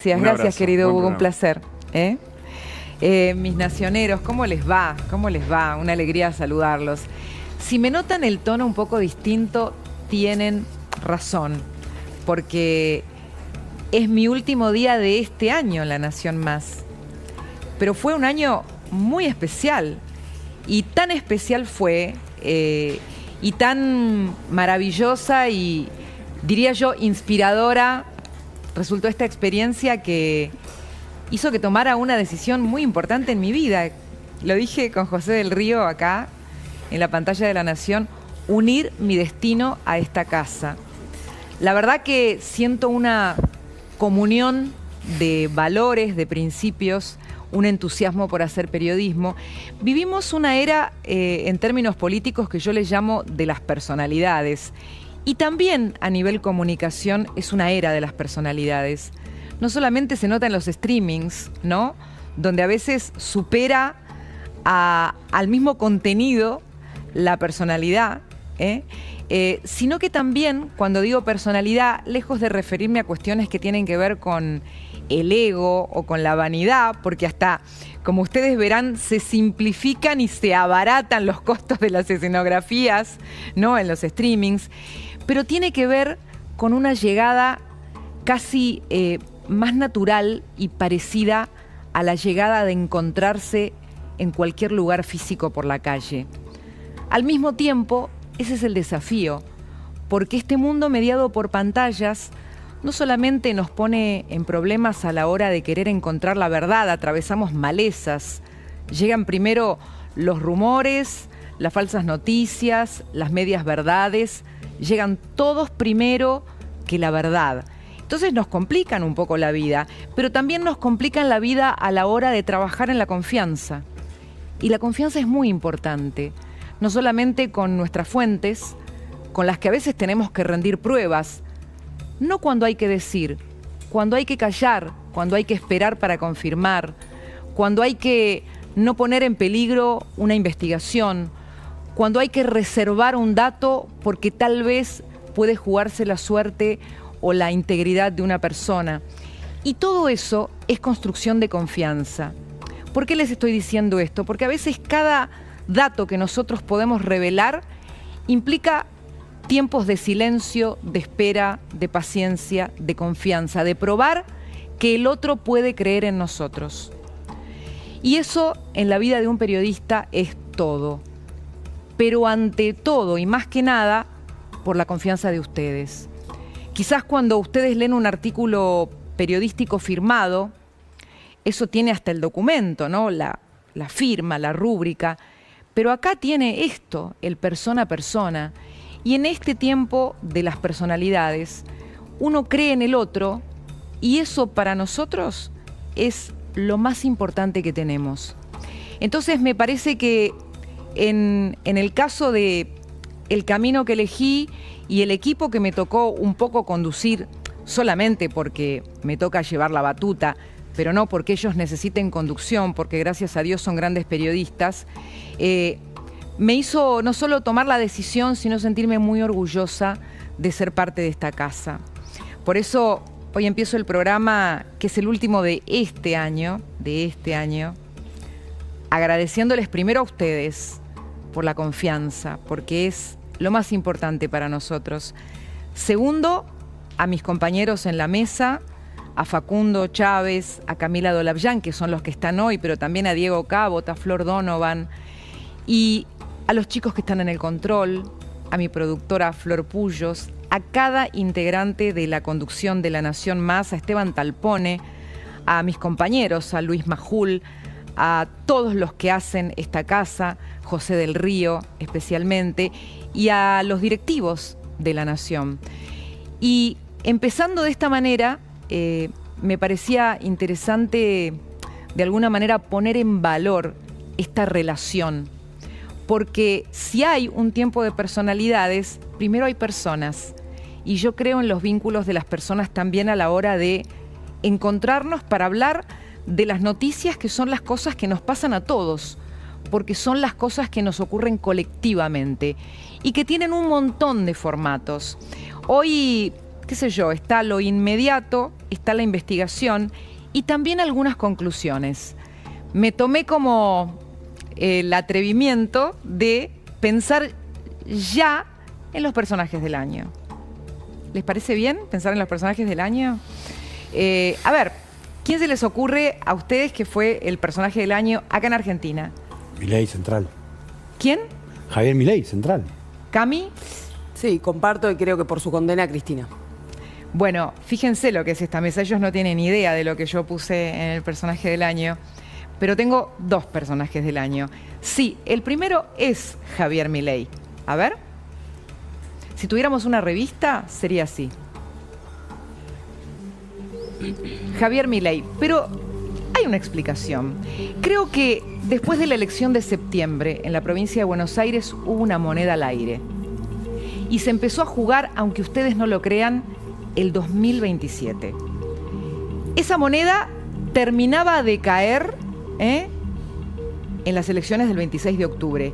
Gracias, querido Hugo, un placer. Mis nacioneros, ¿cómo les va? ¿Cómo les va? Una alegría saludarlos. Si me notan el tono un poco distinto, tienen razón, porque es mi último día de este año en La Nación Más. Pero fue un año muy especial, y tan especial fue, y tan maravillosa y, diría yo, inspiradora, resultó esta experiencia que hizo que tomara una decisión muy importante en mi vida. Lo dije con José del Río acá, en la pantalla de La Nación, unir mi destino a esta casa. La verdad que siento una comunión de valores, de principios, un entusiasmo por hacer periodismo. Vivimos una era, en términos políticos, que yo les llamo de las personalidades. Y también a nivel comunicación es una era de las personalidades. No solamente se nota en los streamings, ¿no?, donde a veces supera al mismo contenido la personalidad, sino que también, cuando digo personalidad, lejos de referirme a cuestiones que tienen que ver con el ego o con la vanidad, porque hasta, como ustedes verán, se simplifican y se abaratan los costos de las escenografías, ¿no?, en los streamings, pero tiene que ver con una llegada casi más natural y parecida a la llegada de encontrarse en cualquier lugar físico por la calle. Al mismo tiempo, ese es el desafío, porque este mundo mediado por pantallas no solamente nos pone en problemas a la hora de querer encontrar la verdad, atravesamos malezas, llegan primero los rumores, las falsas noticias, las medias verdades, llegan todos primero que la verdad. Entonces nos complican un poco la vida, pero también nos complican la vida a la hora de trabajar en la confianza. Y la confianza es muy importante, no solamente con nuestras fuentes, con las que a veces tenemos que rendir pruebas, no cuando hay que decir, cuando hay que callar, cuando hay que esperar para confirmar, cuando hay que no poner en peligro una investigación, cuando hay que reservar un dato porque tal vez puede jugarse la suerte o la integridad de una persona. Y todo eso es construcción de confianza. ¿Por qué les estoy diciendo esto? Porque a veces cada dato que nosotros podemos revelar implica tiempos de silencio, de espera, de paciencia, de confianza, de probar que el otro puede creer en nosotros. Y eso en la vida de un periodista es todo. Pero ante todo y más que nada, por la confianza de ustedes. Quizás cuando ustedes leen un artículo periodístico firmado, eso tiene hasta el documento, ¿no?, la firma, la rúbrica, pero acá tiene esto, el persona a persona. Y en este tiempo de las personalidades, uno cree en el otro y eso para nosotros es lo más importante que tenemos. Entonces me parece que en el caso de el camino que elegí y el equipo que me tocó un poco conducir, solamente porque me toca llevar la batuta, pero no porque ellos necesiten conducción, porque gracias a Dios son grandes periodistas, me hizo no solo tomar la decisión, sino sentirme muy orgullosa de ser parte de esta casa. Por eso hoy empiezo el programa, que es el último de este año, agradeciéndoles primero a ustedes por la confianza, porque es lo más importante para nosotros. Segundo, a mis compañeros en la mesa, a Facundo Chávez, a Camila Dolavllán, que son los que están hoy, pero también a Diego Cabot, a Flor Donovan, y a los chicos que están en el control, a mi productora Flor Puyos, a cada integrante de la conducción de La Nación Más, a Esteban Talpone, a mis compañeros, a Luis Majul, a todos los que hacen esta casa, José del Río especialmente, y a los directivos de La Nación. Y empezando de esta manera, me parecía interesante de alguna manera poner en valor esta relación, porque si hay un tiempo de personalidades, primero hay personas, y yo creo en los vínculos de las personas también a la hora de encontrarnos para hablar de las noticias, que son las cosas que nos pasan a todos, porque son las cosas que nos ocurren colectivamente y que tienen un montón de formatos. Hoy qué sé yo, está lo inmediato, está la investigación y también algunas conclusiones. Me tomé como el atrevimiento de pensar ya en los personajes del año. ¿Les parece bien pensar en los personajes del año? A ver, ¿quién se les ocurre a ustedes que fue el personaje del año acá en Argentina? Milei, central. ¿Quién? Javier Milei, central. ¿Cami? Sí, comparto y creo que por su condena a Cristina. Bueno, fíjense lo que es esta mesa. Ellos no tienen ni idea de lo que yo puse en el personaje del año, pero tengo dos personajes del año. Sí, el primero es Javier Milei. A ver, si tuviéramos una revista, sería así. Javier Milei, pero hay una explicación. Creo que después de la elección de septiembre en la provincia de Buenos Aires hubo una moneda al aire. Y se empezó a jugar, aunque ustedes no lo crean, el 2027. Esa moneda terminaba de caer en las elecciones del 26 de octubre.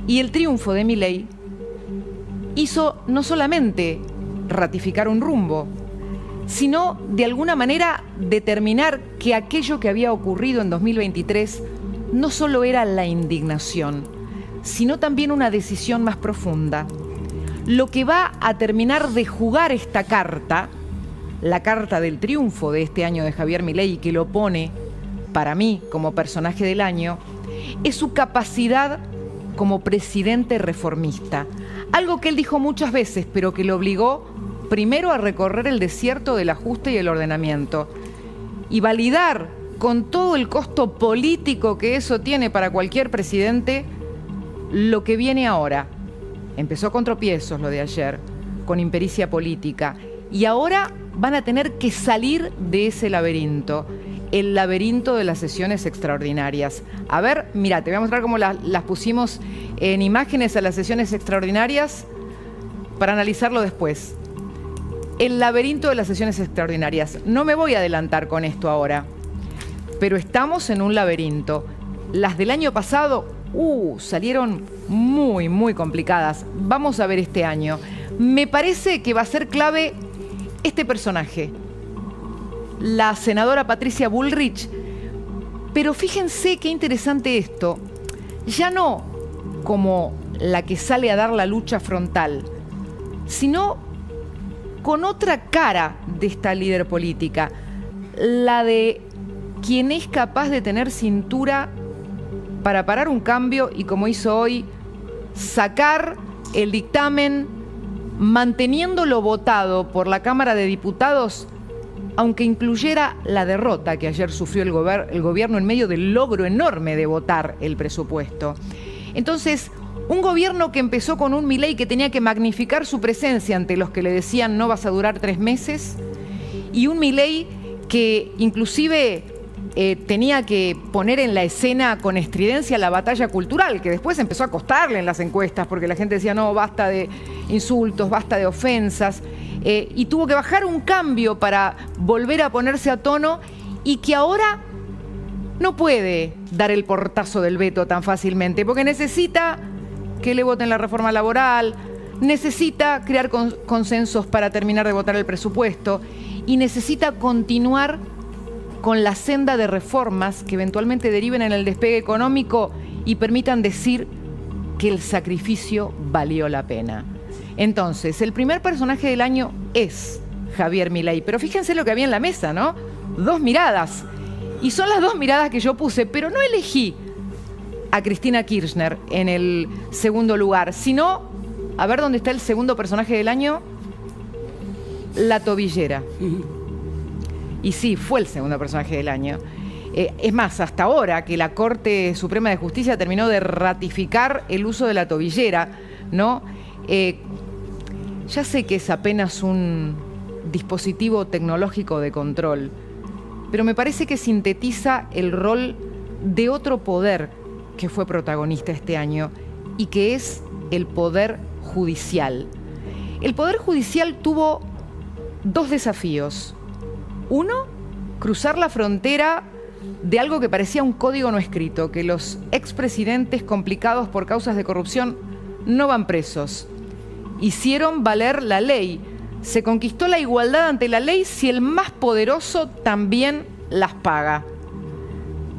Y el triunfo de Milei hizo no solamente ratificar un rumbo, sino de alguna manera determinar que aquello que había ocurrido en 2023 no solo era la indignación, sino también una decisión más profunda. Lo que va a terminar de jugar esta carta, la carta del triunfo de este año de Javier Milei, y que lo pone, para mí, como personaje del año, es su capacidad como presidente reformista. Algo que él dijo muchas veces, pero que lo obligó primero a recorrer el desierto del ajuste y el ordenamiento y validar con todo el costo político que eso tiene para cualquier presidente lo que viene ahora. Empezó con tropiezos lo de ayer, con impericia política, y ahora van a tener que salir de ese laberinto, el laberinto de las sesiones extraordinarias. A ver, mira, te voy a mostrar cómo las pusimos en imágenes a las sesiones extraordinarias para analizarlo después. El laberinto de las sesiones extraordinarias. No me voy a adelantar con esto ahora, pero estamos en un laberinto. Las del año pasado, salieron muy, muy complicadas. Vamos a ver este año. Me parece que va a ser clave este personaje, la senadora Patricia Bullrich. Pero fíjense qué interesante esto. Ya no como la que sale a dar la lucha frontal, sino con otra cara de esta líder política, la de quien es capaz de tener cintura para parar un cambio y, como hizo hoy, sacar el dictamen manteniéndolo votado por la Cámara de Diputados, aunque incluyera la derrota que ayer sufrió el gobierno en medio del logro enorme de votar el presupuesto. Entonces, un gobierno que empezó con un Milei que tenía que magnificar su presencia ante los que le decían no vas a durar 3 meses, y un Milei que inclusive tenía que poner en la escena con estridencia la batalla cultural, que después empezó a costarle en las encuestas, porque la gente decía no, basta de insultos, basta de ofensas, y tuvo que bajar un cambio para volver a ponerse a tono, y que ahora no puede dar el portazo del veto tan fácilmente, porque necesita que le voten la reforma laboral, necesita crear consensos para terminar de votar el presupuesto y necesita continuar con la senda de reformas que eventualmente deriven en el despegue económico y permitan decir que el sacrificio valió la pena. Entonces, el primer personaje del año es Javier Milei, pero fíjense lo que había en la mesa, ¿no? 2 miradas. Y son las 2 miradas que yo puse, pero no elegí a Cristina Kirchner en el segundo lugar, sino, a ver dónde está el segundo personaje del año, la tobillera. Y sí, fue el segundo personaje del año. Es más, hasta ahora que la Corte Suprema de Justicia terminó de ratificar el uso de la tobillera, ¿no? Ya sé que es apenas un dispositivo tecnológico de control, pero me parece que sintetiza el rol de otro poder que fue protagonista este año y que es el Poder Judicial. El Poder Judicial tuvo 2 desafíos. Uno, cruzar la frontera de algo que parecía un código no escrito, que los expresidentes complicados por causas de corrupción no van presos. Hicieron valer la ley, se conquistó la igualdad ante la ley si el más poderoso también las paga.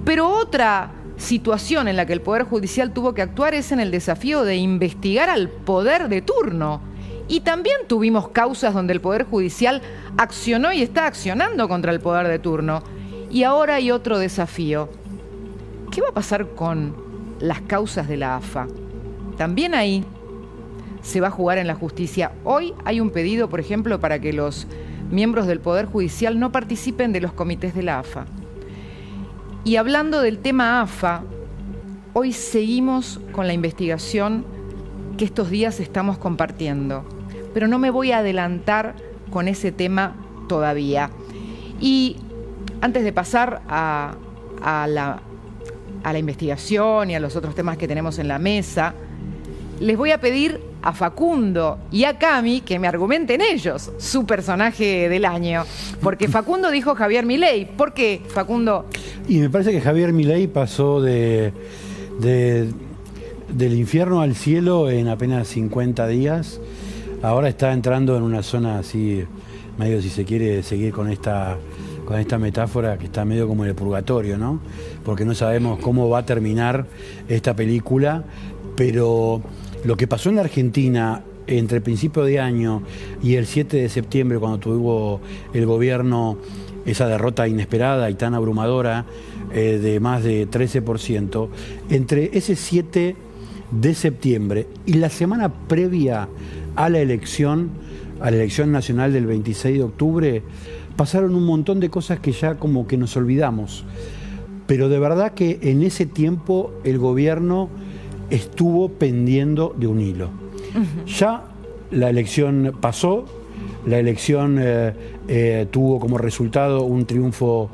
Pero otra situación en la que el Poder Judicial tuvo que actuar es en el desafío de investigar al poder de turno. Y también tuvimos causas donde el Poder Judicial accionó y está accionando contra el poder de turno. Y ahora hay otro desafío. ¿Qué va a pasar con las causas de la AFA? También ahí se va a jugar en la justicia. Hoy hay un pedido, por ejemplo, para que los miembros del Poder Judicial no participen de los comités de la AFA. Y hablando del tema AFA, hoy seguimos con la investigación que estos días estamos compartiendo. Pero no me voy a adelantar con ese tema todavía. Y antes de pasar a la investigación y a los otros temas que tenemos en la mesa, les voy a pedir a Facundo y a Cami que me argumenten ellos su personaje del año. Porque Facundo dijo Javier Milei. ¿Por qué, Facundo? Y me parece que Javier Milei pasó del infierno al cielo en apenas 50 días. Ahora está entrando en una zona así, medio, si se quiere seguir con esta metáfora, que está medio como en el purgatorio, ¿no? Porque no sabemos cómo va a terminar esta película, pero lo que pasó en la Argentina entre el principio de año y el 7 de septiembre, cuando tuvo el gobierno esa derrota inesperada y tan abrumadora de más de 13%, entre ese 7 de septiembre y la semana previa a la elección nacional del 26 de octubre, pasaron un montón de cosas que ya como que nos olvidamos. Pero de verdad que en ese tiempo el gobierno estuvo pendiendo de un hilo. Ya la elección pasó, la elección tuvo como resultado un triunfo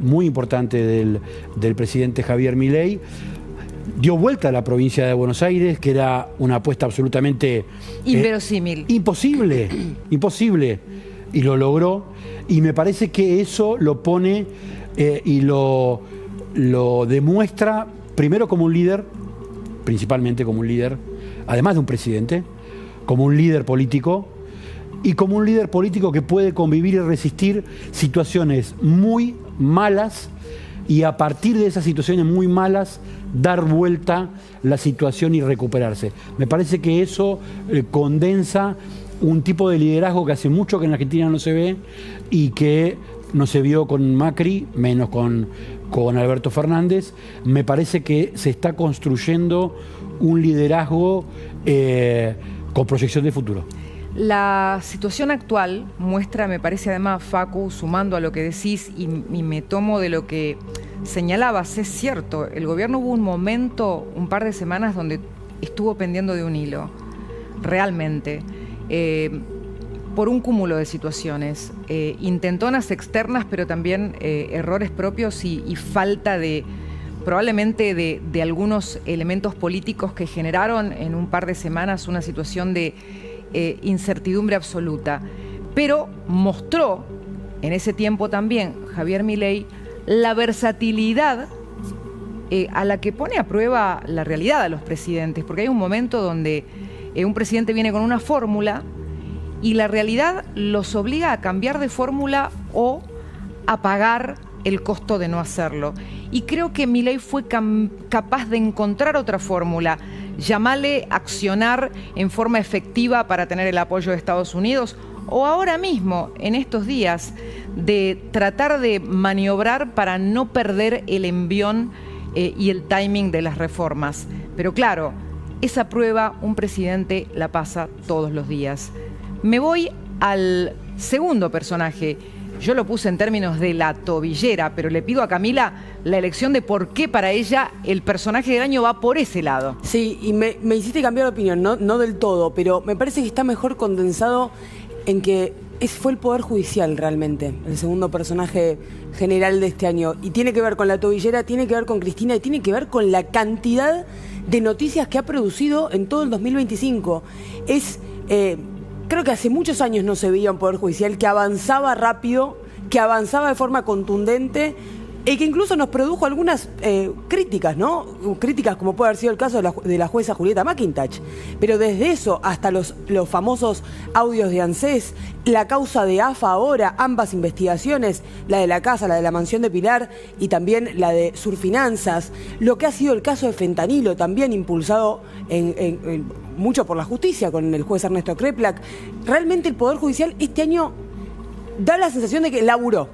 muy importante del presidente Javier Milei. Dio vuelta a la provincia de Buenos Aires, que era una apuesta absolutamente inverosímil. Imposible, y lo logró. Y me parece que eso lo pone y lo demuestra primero como un líder, principalmente como un líder, además de un presidente, como un líder político, y como un líder político que puede convivir y resistir situaciones muy malas, y a partir de esas situaciones muy malas dar vuelta la situación y recuperarse. Me parece que eso condensa un tipo de liderazgo que hace mucho que en la Argentina no se ve y que no se vio con Macri, menos con Alberto Fernández. Me parece que se está construyendo un liderazgo con proyección de futuro. La situación actual muestra, me parece además, Facu, sumando a lo que decís y me tomo de lo que señalabas, es cierto, el gobierno hubo un momento, un par de semanas, donde estuvo pendiendo de un hilo, realmente, por un cúmulo de situaciones, intentonas externas, pero también errores propios y falta de, probablemente de algunos elementos políticos que generaron en un par de semanas una situación de incertidumbre absoluta. Pero mostró en ese tiempo también Javier Milei la versatilidad a la que pone a prueba la realidad a los presidentes, porque hay un momento donde un presidente viene con una fórmula y la realidad los obliga a cambiar de fórmula o a pagar el costo de no hacerlo. Y creo que Milei fue capaz de encontrar otra fórmula, llamarle accionar en forma efectiva para tener el apoyo de Estados Unidos, o ahora mismo, en estos días, de tratar de maniobrar para no perder el envión y el timing de las reformas. Pero claro, esa prueba un presidente la pasa todos los días. Me voy al segundo personaje. Yo lo puse en términos de la tobillera, pero le pido a Camila la elección de por qué para ella el personaje del año va por ese lado. Sí, y me hiciste cambiar de opinión, no del todo, pero me parece que está mejor condensado en que fue el Poder Judicial realmente, el segundo personaje general de este año. Y tiene que ver con la tobillera, tiene que ver con Cristina y tiene que ver con la cantidad de noticias que ha producido en todo el 2025. Creo que hace muchos años no se veía un Poder Judicial que avanzaba rápido, que avanzaba de forma contundente y que incluso nos produjo algunas críticas, ¿no? Críticas como puede haber sido el caso de la jueza Julieta McIntosh. Pero desde eso hasta los famosos audios de ANSES, la causa de AFA ahora, ambas investigaciones, la de la casa, la de la mansión de Pilar y también la de Surfinanzas, lo que ha sido el caso de fentanilo, también impulsado mucho por la justicia con el juez Ernesto Kreplak. Realmente el Poder Judicial este año da la sensación de que laburó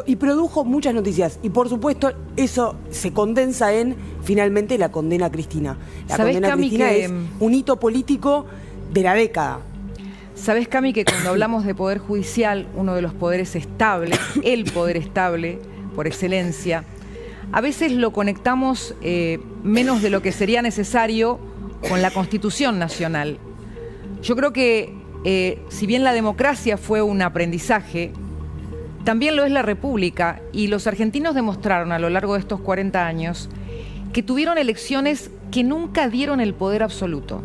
y produjo muchas noticias. Y por supuesto, eso se condensa en, finalmente, la condena a Cristina. La condena a Cristina es un hito político de la década. ¿Sabés, Cami, que cuando hablamos de Poder Judicial, uno de los poderes estables, el poder estable por excelencia, a veces lo conectamos menos de lo que sería necesario con la Constitución Nacional? Yo creo que si bien la democracia fue un aprendizaje, también lo es la República, y los argentinos demostraron a lo largo de estos 40 años que tuvieron elecciones que nunca dieron el poder absoluto.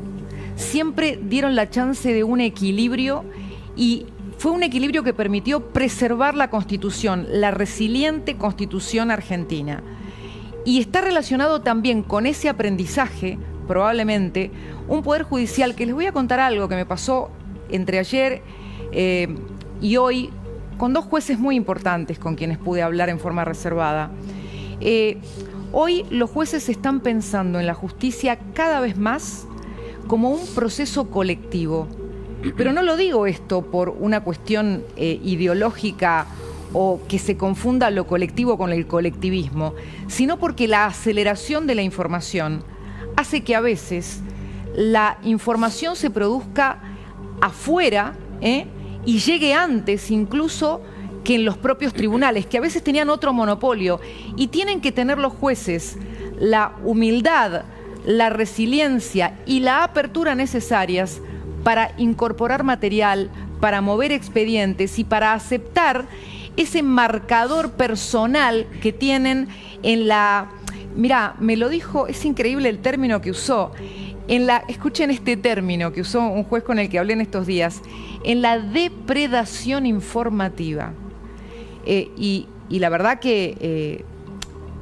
Siempre dieron la chance de un equilibrio, y fue un equilibrio que permitió preservar la Constitución, la resiliente Constitución argentina. Y está relacionado también con ese aprendizaje, probablemente, un Poder Judicial que les voy a contar algo que me pasó entre ayer y hoy, con dos jueces muy importantes con quienes pude hablar en forma reservada. Hoy los jueces están pensando en la justicia cada vez más como un proceso colectivo. Pero no lo digo esto por una cuestión ideológica o que se confunda lo colectivo con el colectivismo, sino porque la aceleración de la información hace que a veces la información se produzca afuera, y llegue antes incluso que en los propios tribunales, que a veces tenían otro monopolio, y tienen que tener los jueces la humildad, la resiliencia y la apertura necesarias para incorporar material, para mover expedientes y para aceptar ese marcador personal que tienen en la... Mirá, me lo dijo, es increíble el término que usó. Escuchen este término que usó un juez con el que hablé en estos días, en la depredación informativa. Y la verdad que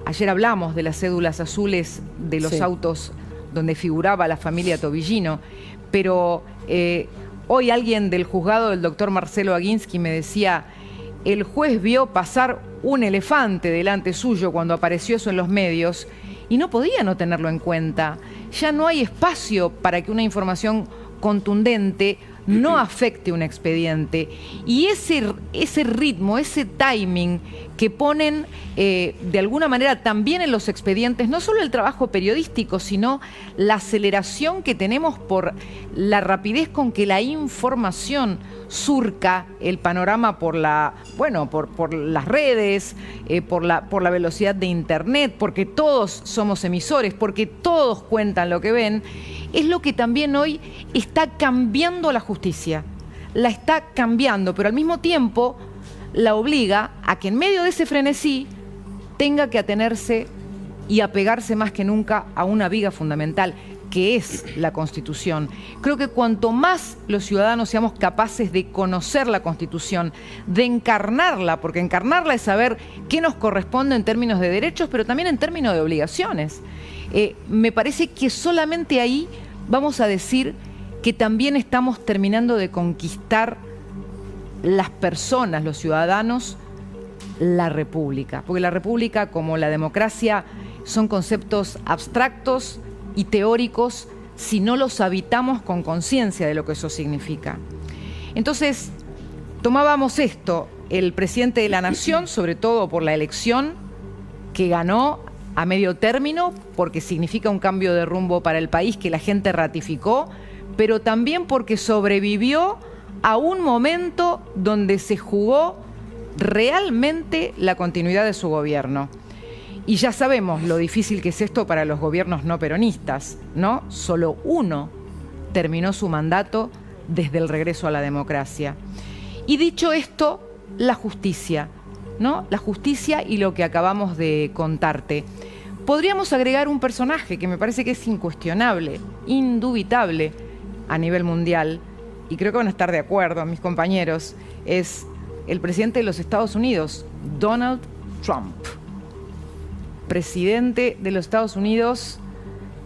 ayer hablamos de las cédulas azules de los autos donde figuraba la familia Tobillino, pero hoy alguien del juzgado, el doctor Marcelo Aguinsky, me decía: el juez vio pasar un elefante delante suyo cuando apareció eso en los medios y no podía no tenerlo en cuenta. Ya no hay espacio para que una información contundente no afecte un expediente. Y ese ritmo, ese timing que ponen de alguna manera también en los expedientes, no solo el trabajo periodístico, sino la aceleración que tenemos por la rapidez con que la información surca el panorama por las redes, por la velocidad de Internet, porque todos somos emisores, porque todos cuentan lo que ven, es lo que también hoy está cambiando la justicia. La está cambiando, pero al mismo tiempo la obliga a que en medio de ese frenesí tenga que atenerse y apegarse más que nunca a una viga fundamental, que es la Constitución. Creo que cuanto más los ciudadanos seamos capaces de conocer la Constitución, de encarnarla, porque encarnarla es saber qué nos corresponde en términos de derechos, pero también en términos de obligaciones. Me parece que solamente ahí vamos a decir que también estamos terminando de conquistar las personas, los ciudadanos, la República. Porque la República, como la democracia, son conceptos abstractos y teóricos si no los habitamos con conciencia de lo que eso significa. Entonces, tomábamos esto, el presidente de la Nación, sobre todo por la elección que ganó a medio término, porque significa un cambio de rumbo para el país que la gente ratificó, pero también porque sobrevivió a un momento donde se jugó realmente la continuidad de su gobierno. Y ya sabemos lo difícil que es esto para los gobiernos no peronistas, ¿no? Solo uno terminó su mandato desde el regreso a la democracia. Y dicho esto, la justicia, ¿no? La justicia y lo que acabamos de contarte. Podríamos agregar un personaje que me parece que es incuestionable, indubitable a nivel mundial, y creo que van a estar de acuerdo mis compañeros, es el presidente de los Estados Unidos, Donald Trump. presidente de los Estados Unidos,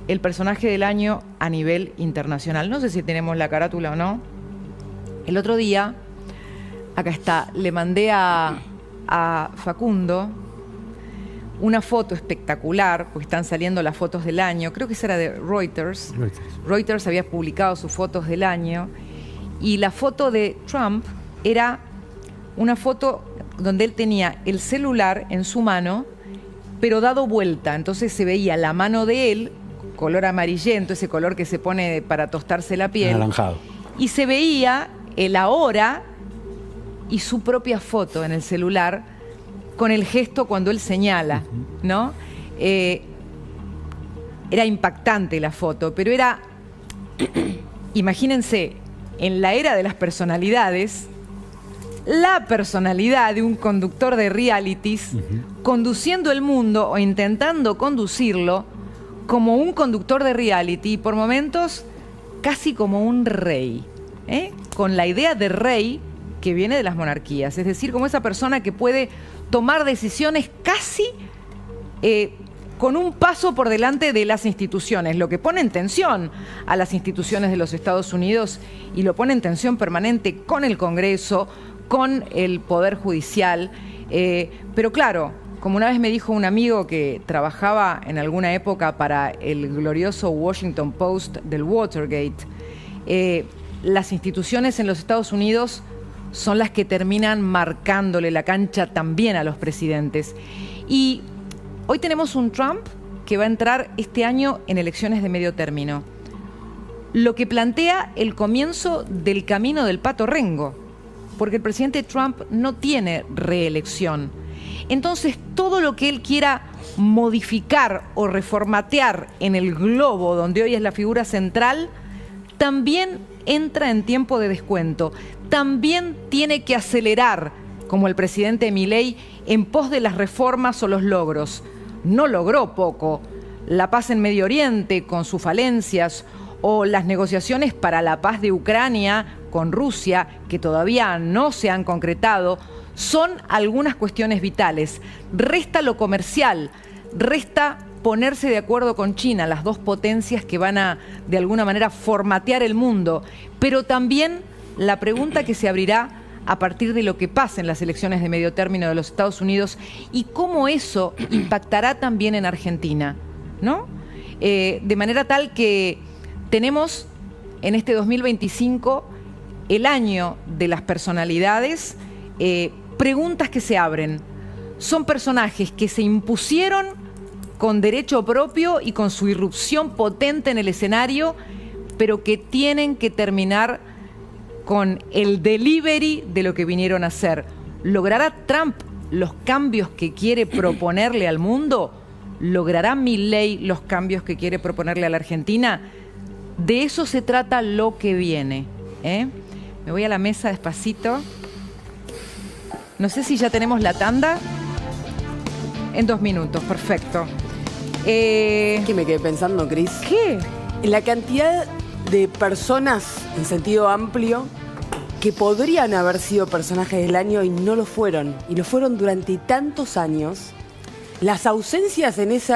el personaje del año a nivel internacional. No sé si tenemos la carátula o no. El otro día, acá está, le mandé a Facundo una foto espectacular, porque están saliendo las fotos del año, creo que esa era de Reuters. Reuters había publicado sus fotos del año, y la foto de Trump era una foto donde él tenía el celular en su mano, pero dado vuelta, entonces se veía la mano de él, color amarillento, ese color que se pone para tostarse la piel. Anaranjado. Y se veía el ahora y su propia foto en el celular con el gesto cuando él señala, ¿no? Era impactante la foto, pero era, imagínense, en la era de las personalidades, la personalidad de un conductor de realities conduciendo el mundo o intentando conducirlo como un conductor de reality, por momentos casi como un rey, con la idea de rey que viene de las monarquías, es decir, como esa persona que puede tomar decisiones casi con un paso por delante de las instituciones, lo que pone en tensión a las instituciones de los Estados Unidos y lo pone en tensión permanente con el Congreso, con el Poder Judicial. Pero claro, como una vez me dijo un amigo que trabajaba en alguna época para el glorioso Washington Post del Watergate, las instituciones en los Estados Unidos son las que terminan marcándole la cancha también a los presidentes. Y hoy tenemos un Trump que va a entrar este año en elecciones de medio término, lo que plantea el comienzo del camino del Pato Rengo, porque el presidente Trump no tiene reelección. Entonces, todo lo que él quiera modificar o reformatear en el globo, donde hoy es la figura central, también entra en tiempo de descuento. También tiene que acelerar, como el presidente Milei, en pos de las reformas o los logros. No logró poco. La paz en Medio Oriente, con sus falencias, o las negociaciones para la paz de Ucrania con Rusia, que todavía no se han concretado, son algunas cuestiones vitales. Resta lo comercial, resta ponerse de acuerdo con China, las dos potencias que van a, de alguna manera, formatear el mundo, pero también la pregunta que se abrirá a partir de lo que pase en las elecciones de medio término de los Estados Unidos y cómo eso impactará también en Argentina, ¿no? De manera tal que tenemos en este 2025 el año de las personalidades, preguntas que se abren. Son personajes que se impusieron con derecho propio y con su irrupción potente en el escenario, pero que tienen que terminar con el delivery de lo que vinieron a hacer. ¿Logrará Trump los cambios que quiere proponerle al mundo? ¿Logrará Milei los cambios que quiere proponerle a la Argentina? De eso se trata lo que viene. Me voy a la mesa despacito. No sé si ya tenemos la tanda. En 2 minutos, perfecto. Que me quedé pensando, Cris. ¿Qué? La cantidad de personas, en sentido amplio, que podrían haber sido personajes del año y no lo fueron. Y lo fueron durante tantos años. Las ausencias en esa